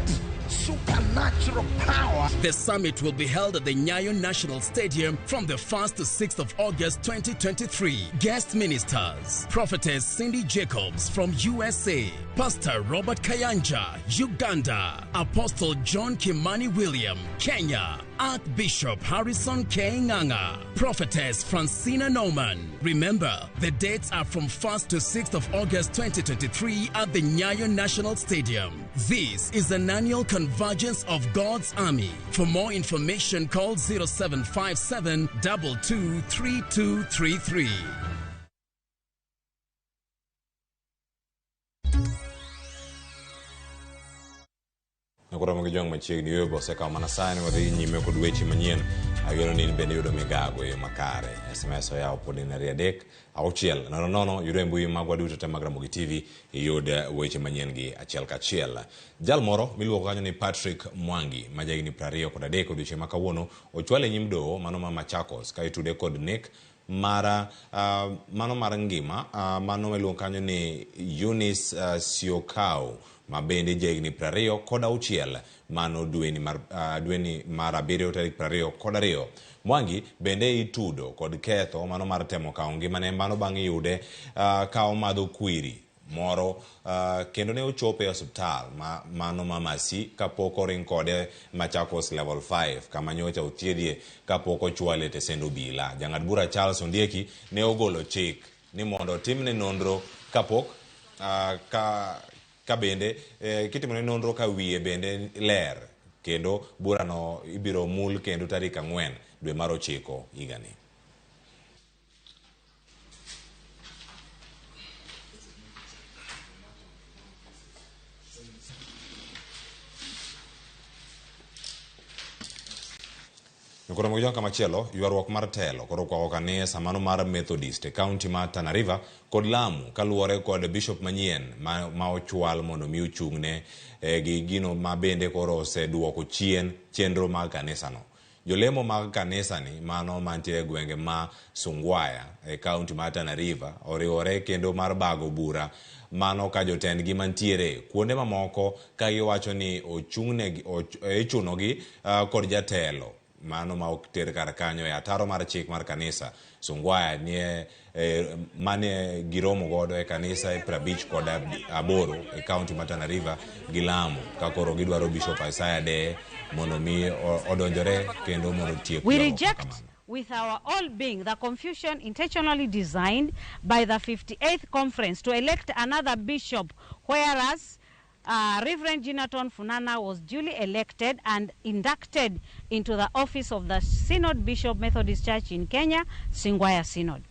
supernatural power. The summit will be held at the Nyayo National Stadium from the 1st to 6th of August 2023. Guest ministers: Prophetess Cindy Jacobs from USA, Pastor Robert Kayanja, Uganda, Apostle John Kimani William, Kenya, Archbishop Harrison K. Nganga, Prophetess Francina Norman. Remember, the dates are from 1st to 6th of August 2023 at the Nyayo National Stadium. This is an annual convergence of God's army. For more information, call 0757 223233. Ramogi jong machiegni yo bose ka mana sani wadhi nyime kod weche manyien. Ageno ni bende yudo Migago e makare. SMS ya opodinari adek auchiel nono yudo mbui magwa duto te mag Ramogi TV yudo weche manyien gi achiel ka achiel. Jal moro miluongo kanyo ni Patrick Mwangi ma jahigni 23 odiochieng' ma kawuono ochwal e nyim doho mano ma Machakos ka itude kod nek mara mano mar ngima mano miluongo kanyo ni Eunice Siokao ma bende jahigni 26 mano dweni mar 7 tarik 22. Mwangi bende itudo kod ketho mano mar temo kawo ngimane mano bang' yude kawo madho kwiri moro kendo ne ochope e osiptal mano mamasi kapok oring kode Machakos level 5 kama nyocha othiedhie kapok ochwale te sendo bila. Jang'ad bura Charles Ondieki ne ogolo chik ni mondo timne nonro kapok ka bende kitimone nonro ka wiye bende ler kendo burano ibiro mul kendo tarik 4 dwe mar 9 higani. Nkora mwijo kama chelo, yuarwak mar telo, koro kwa kanisa mano mar Methodist, county ma Tana River, kod Lamu, kaluwore kod Bishop manyien ma ochwal mondo mi ochung'ne gi gino ma bende koro oseduoko chien chenro mag kanisa no. Jolemo mag kanisa ni mano mantie gwenge ma Sungwaya e county ma Tana River oriwore kendo mar bago bura mano ka jotendgi mantiere kuonde mamoko ka giwacho ni ichunogi kod jatelo mano ma ok ter kar kanyo e ataro mar chik mar kanisa. Sungwaya nie mane giromo godo e kanisa e 50 kod 8 e county ma Tana River gi Lamu ka koro gidwaro Bishop Isaiah de mondo mi odonjore kendo mondo tiek. We reject with our all being the confusion intentionally designed by the 58th conference to elect another bishop, whereas Reverend Ginaton Funana was duly elected and inducted into the office of the Synod Bishop Methodist Church in Kenya, Singwaya Synod.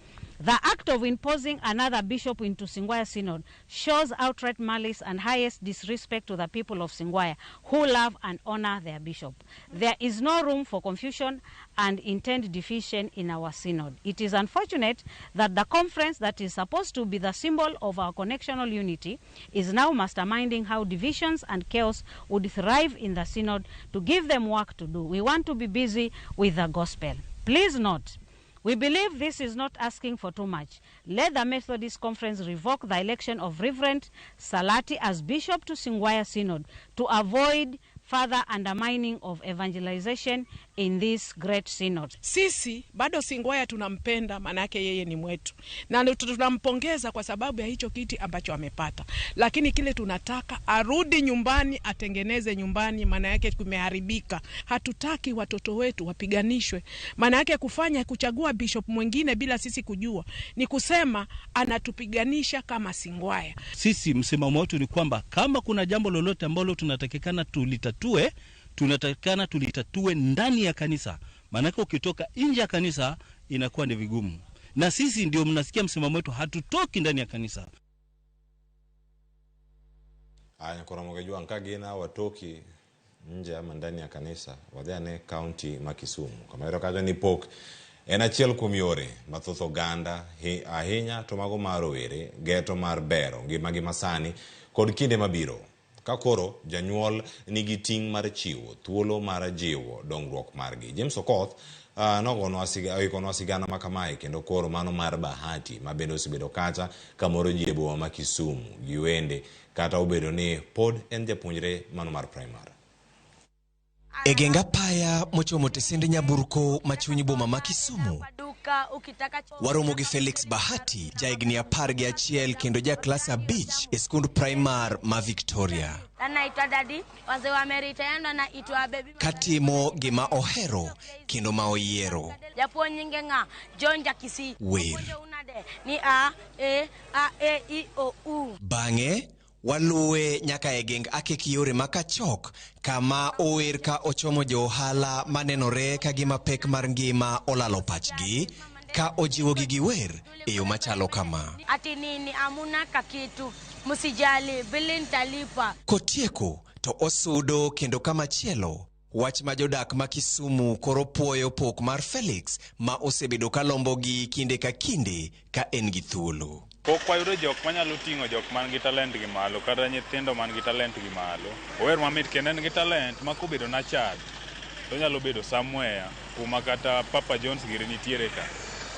The act of imposing another bishop into Singwaya Synod shows outright malice and highest disrespect to the people of Singwaya, who love and honor their bishop. There is no room for confusion and intent division in our synod. It is unfortunate that the conference that is supposed to be the symbol of our connectional unity is now masterminding how divisions and chaos would thrive in the synod to give them work to do. We want to be busy with the gospel. Please note, we believe this is not asking for too much. Let the Methodist Conference revoke the election of Reverend Salati as Bishop to Singwaya Synod to avoid further undermining of evangelization in this great synod. Sisi bado Singwaya tunampenda, manake yeye ni mwetu, na tunampongeza kwa sababu ya hicho kiti ambacho amepata, lakini kile tunataka arudi nyumbani, atengeneze nyumbani, maana yake kumeharibika. Hatutaki watoto wetu wapiganishwe. Maana yake kuchagua bishop mwingine bila sisi kujua ni kusema anatupiganisha kama Singwaya. Sisi msimamo wetu ni kwamba kama kuna jambo lolote ambalo tunatakikana tulitatue ndani ya kanisa. Maanake ukitoka nje ya kanisa inakuwa ni vigumu. Na sisi ndio mnasikia msimamo wetu, hatutoki ndani ya kanisa. Aya kora mogejua nkagina watoki nje ama ndani ya kanisa wadhiane county ma Kisumu. Kama ero kaja ni pok en achiel kuom yore mathoth oganda ahinya to mago marowere geto mar bero ngimagi masani kod kinde mabiro. Kakoro janyuol nigi ting' mar chiwo thuolo mar jiwo dongruok margi. James Okoth nogonwa sigana makamae kendo koro mano mar Bahati mabende osebedo kacha kamoro jiebo ma Kisumu giwende kata obedo ni pod en japuonjre mano mar primary. Egenga paya mochomo tesende Nyaburko machuny boma ma Kisumu. Waromo gi Felix Bahati, jaigni 11 kendo ja klas 5 e skund primar ma Victoria. Katimo gima ohero kendo ma oyiero. Wer. Bang'e waluwe nyaka e geng Akekiyore makachok kama ower ka ochomo jo ohala manenore ka gima pek mar ngima olalo pachgi ka ojiwo gi giwer e yo machalo kama. Ati nini amuna kakitu musijali bilin talipa. Kotieko to osudo kendo kama chielo wach ma jodak ma Kisumu koro puoyo pok mar Felix ma osebedo kalombo gi kinde ka kinde ka en gi thuolo. Pok wayudo jok manyalo ting'o jok man gi talent gi malo kata nyithindo man gi talent gi malo. Ower mamit kendo en gi talent ma kobedo na chad to nyalo bedo somewhere kuma kata Papa Jones gire nitiere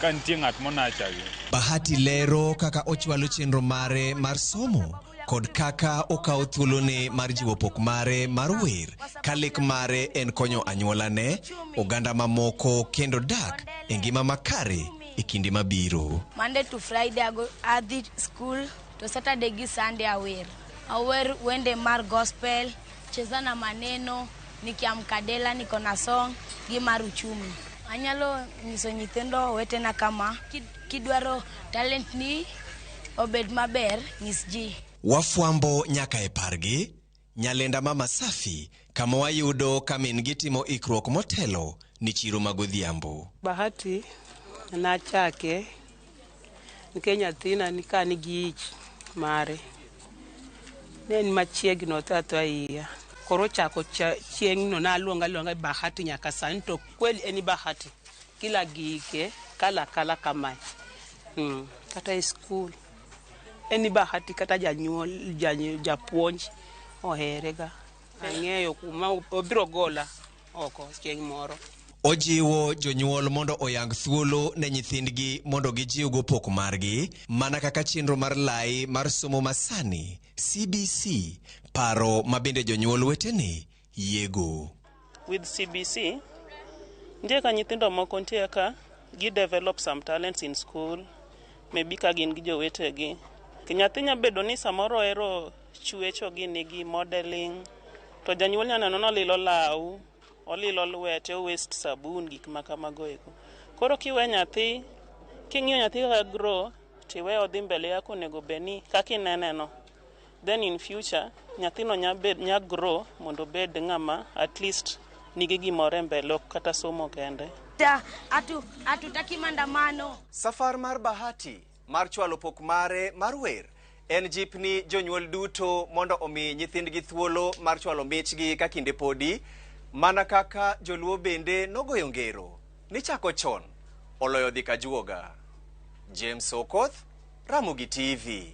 ka nitie ng'at monachagi. Bahati lero kaka ochwalo chenro mare mar somo kod kaka okawo thuolone mar jiwo pok mare mar wer kalek mare en konyo anyuolane, oganda mamoko kendo dak e ngima makare e kinde mabiro. Monday to Friday I go at the school, to Saturday gi Sunday awer wende mar gospel, cheza na maneno, nikiamkadela niko na song gi mar uchumi. Anyalo nyiso nyithindo wetena kama kidwaro talent ni obed maber nyis ji. Wafwambo nyaka e pargi, Nyalenda Mama Safi kama wayudo kamin gitimo ikruok motelo ni chiro magodhiambo. Bahati na chake nke nyathina ni kani gi ich mare ne ni machiegno tato iya koro chako chieng' no na luonga Bahati nyaka sani to kweli eni Bahati kila gike kala kama kata e school eni Bahati kata janyuol japuonj oherega ang'eyo kuma obiro gola oko chieng' moro. Ojiwo jonyuol mondo oyang thuolo ne nyithindgi mondo gijiwgo pok margi mana kaka chenro mar lai mar somo masani CBC paro mabende jonyuol wetene yego. With CBC ndiye ka nyithindo moko ntie ka gi develop some talents in school maybe ka gin gi jowetegi. Kinyathi bedo ni samoro ero chuecho gi nigi modeling to janyuol nyaneno lilo law olilo lwete waste sabun gik makamago eko. Koro kiwe nyathi king'iyo nyathi ka grow tiwe odhi mbele yako nego beni kakineneno then in future nyathino nya grow mondo bed ng'ama at least nigi gimore mbele kata somo kende. Atutaki mandamano. Safar mar Bahati mar chwalo pok mare mar wer en jipni jonyuol duto mondo omi nyithindgi thuolo mar chwalo michgi ka kinde podi mana kaka joluo bende nogoyo ngero ni chako chon oloyo dhi kajuoga. James Okoth, Ramogi TV.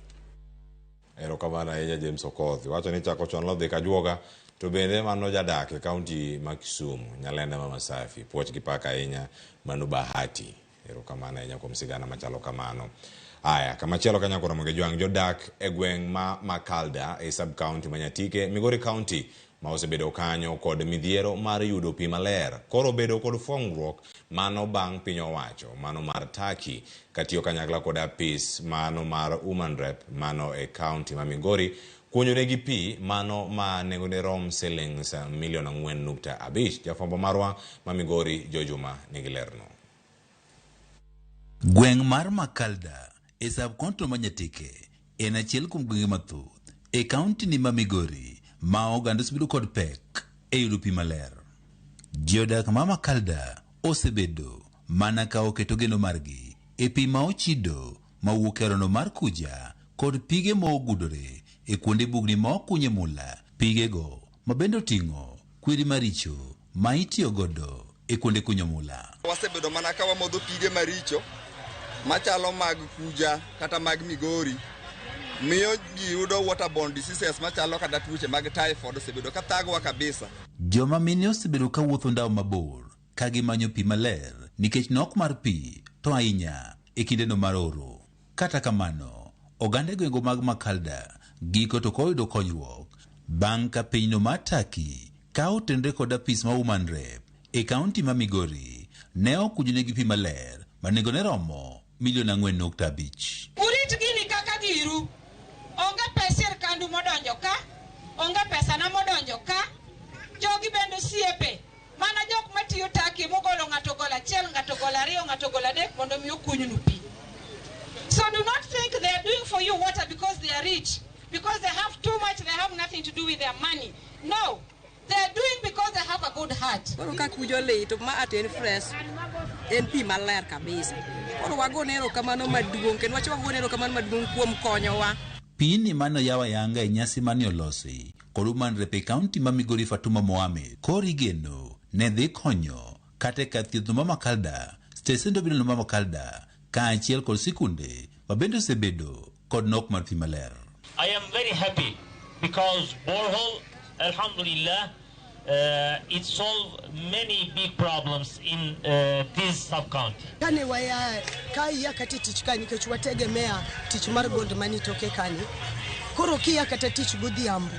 Erokamano ahinya James Okoth. Wacho ni chako chon lo dhi kajuoga to bende mano jadak e kaunti ma Kisumu. Nyalenda Mama Safi puoch gi paka ahinya mano Bahati. Erokamano ahinya kuom sigana machalo kamano. Aya, kama chielo kanyako Ramogi Jwang jodak e gweng' ma Makalda e sub county Manyatike, Migori County ma osebedo kanyo kod midhiero mar yudo pi maler. Koro bedo kod fuong'ruok mano bang' piny owacho mano mar Turkey katiyo kanyakla kod apis mano mar Human Rep mano e county ma Migori kuonyonegi pi mano ma nengone rom shillings milion 4.5. Jafwambo marwa ma Migori Jojuma nigi lerno. Gweng' mar Makalda e sub-county Manyatike en achiel kuom gwenge mathoth e county ni ma Migori ma oganda osebedo kod pek e yudo pi maler. Jodak ma Makalda osebedo mana ka oketo geno margi e pi ma ochido ma wuok e rono mar Kuja kod pige ma ogudore e kuonde bugni ma okunye mula. Pigego ma bende oting'o kwiri maricho ma itiyo godo e kuonde kunyo mula. Wasebedo mana ka wamodho pige maricho machalo mag Kuja kata mag Migori miyo ji yudo waterborne diseases machalo kata tuoche mag typhoid osebedo ka thagwa kabisa. Joma mine osebedo ka wuotho ndao mabor kagimanyo pi maler nikech nok mar pi to ahinya e kindeno mar oro. Kata kamano, oganda gwenge mag Makalda giko to koyudo konyruok bang' ka pinyno mar Turkey ka otenre kod apis ma Women Rep e kaunti ma Migori ne okunyonegi pi maler ma nengone romo $4.5 million. Urit gini kaka giru. Onge pesa kandu modonjo ka, onge pesa na modonjo ka. Jogi bende siepe. Mana jok matiyo Turkey mogolo ng'ato gola achiel, ng'ato gola ariyo, ng'ato gola adek mondo mi okunynu pi. So do not think they are doing for you water because they are rich, because they have too much, they have nothing to do with their money. No, they are doing because they have a good heart. Koro ka kujo leto ma aten fresh en pi maler kabisa. Koro wagonero kamano maduong' kendo wagonero kamano maduong' kuom konyowa. Pi ni mano yawa yanga e nyasi mane olosi kod Women Rep e kaunti ma Migori Fatuma Mohamed kori geno ne dhi konyo kata ka thieth ma Makalda, stesend obino ma Makalda ka achiel kod sikunde ma bende osebedo kod nok mar pi maler. I am very happy because borehole, alhamdulillah, it solved many big problems in this sub-county. Kane waya kaya kati tich kani ke chwategemea tich mar gond mani toke kani. Koro kia kata tich godhiambo.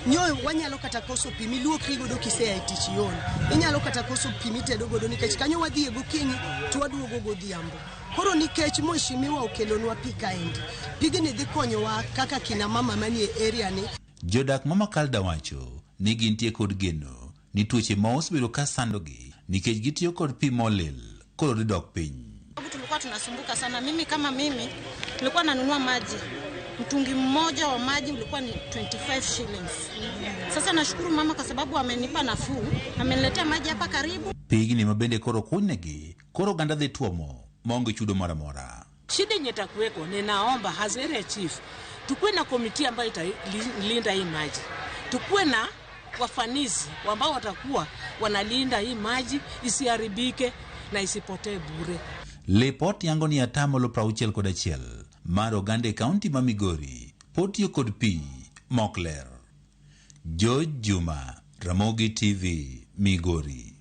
Nyoyo wanyalo kata koso pi miluokri godo kisea e tich yon. Inyalo kata koso pi mitedo godo nikech kanyo wadhi e gokinyi to waduogo godhiambo. Koro nikech mheshimiwa okelonwa pi kaendi. Pigni dhi konyowa kaka kina mama mani e area ni. Jodak ma Makalda wacho ni gintie kod geno ni tuoche ma osebedo ka sandogi nikech gitiyo kod pi molil koro dok piny. Tulikuwa tunasumbuka sana. Mimi kama mimi nilikuwa nanunua maji. Mtungi mmoja wa maji ulikuwa ni 25 shillings. Sasa nashukuru mama kwa sababu amenipa nafuu, ameniletea maji hapa karibu. Pigni mabende koro kunyegi koro ganda dhi tuomo maonge chudo mara mora. Shida nyeta kuweko, ninaomba hazere chief tukuwe na komiti ambayo italinda hii maji. Tukuwe na wafanizi ambao watakuwa wanalinda hii maji isiharibike na isipotee bure. Report yango ni atamolo 61 mar oganda e kaunti ma Migori potio kod pi mokler. George Juma, Ramogi TV, Migori.